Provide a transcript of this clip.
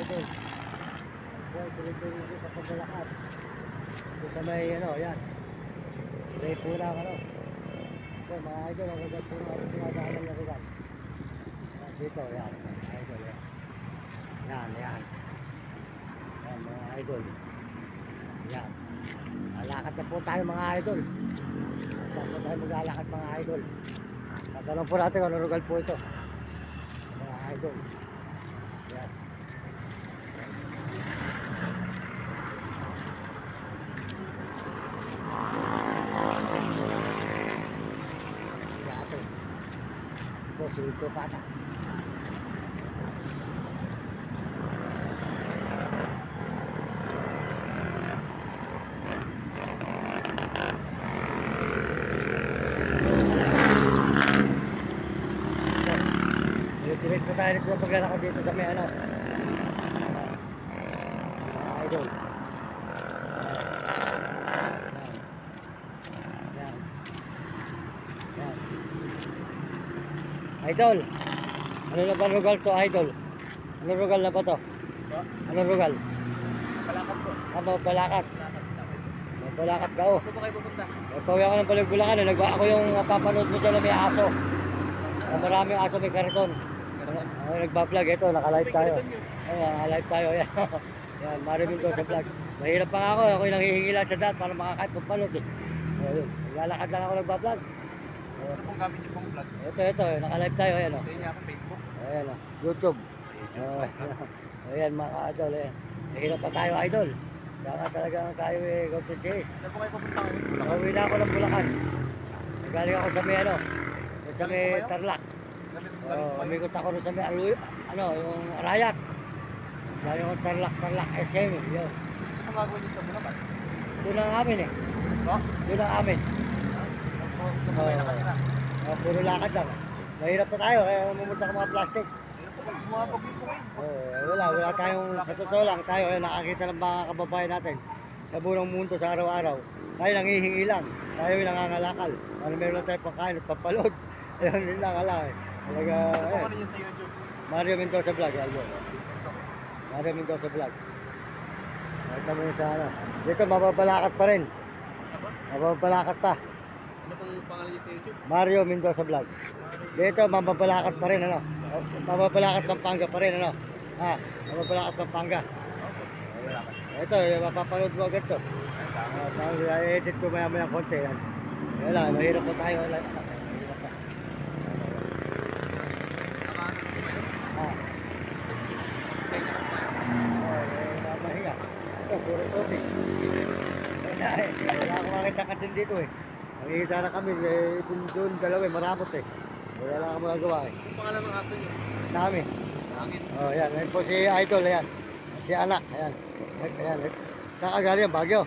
idol. Ayan, tuloy-tuloy dito sa paglalakad. Dito sa may ano, yan. May purang ano. Ito mga idol, ang rugal po na pinadaanan ng rugal. Dito, yan. Mga idol, yan. Yan, yan. Yan mga idol. Yan. Lalakad na po tayo mga idol. Saan po tayo maglalakad mga idol? Tatanong po natin kung ano rugal po ito. Mga idol. Yan. Yan. Ito, silito pata. Direct po tayo dito paglalakad dito sa may ano. Mga idol. Yan. Yan. Idol. Ano na ba rugal to, idol? Ano rugal na ba to? Ano rugal? Palakad po. Mapalakat. Mapalakat ka oh. Saan po kayo pupunta? Nagpawi ako ng Bulacan. Ako yung papanood mo dyan na may aso. Maraming aso, may kariton. Nagpa-vlog ito, naka-live tayo. Ayan, naka-live tayo. Ayan. Yan, marinig ko sa vlog. Mahirap pa nga ako, ako'y nanghihingi lang sa daan para makakait pagpanood eh. Ayun, naglalakad lang ako nagpa-vlog. Ano pong gamit niyo pong vlog? Ito, naka-live tayo. Ayan o. Sa inyo ako Facebook. Ayan o, YouTube. Ayan mga idol. Ayan. Mahirap pa tayo idol. Saka talaga tayo eh, go to chase. Saan po kayo pupunta ngayon? Nakauwi na ako ng Bulacan. Nagaling ako sa may ano, sa may Tarlac. Umikot ako rin sa may ano, yung Arayat. Galing ako Tarlac SM. Yun. Ano gagawin niyo sa Bulacan? Doon ang amin eh. Ba? Doon ang amin. Saan po kayo nakatira? Puro lakad lang. Mahirap pa tayo, kaya mamunta ka mga plastic. Ayun po, bumabagyo po kayo. Wala tayong, sa totoo lang tayo, nakakita ng mga kababayan natin sa buong mundo sa araw-araw. Tayo nangihingi lang, tayo yung nangangalakal. Ano meron lang tayo pagkain at papalod. Ayun din lang, ala eh. Talaga, Ano po eh. ano yun sa YouTube? Mario Mendoza Vlog, Albo. Mario Mendoza Vlog. Nakita mo yun sa ano. Dito, mapapalakat pa rin. Mapapalakat pa. Ano pong pangalan niyo sa YouTube? Mario Mendoza Vlog. Dito, mapapalakat pa rin, ano. Mapapalakat Pampanga pa rin, ano. Mapapalakat Pampanga. Ito, mapapanood mo agad to. I-edit ko maya konti. Yan. Wala, mahirap pa tayo. Wala. Mahirap pa. Mahinga. Ito, puro tubig. Wala akong makita ka din dito eh. Ang isa na kami, doon dalawa eh, marabot eh. Wala lang akong magagawa eh. Ano pangalan ng aso niyo? Dami. Langit. Oh, yan. Ayan po si Idol, ayan. Si anak, ayan. Ayan. Saan ka galing? Baguio.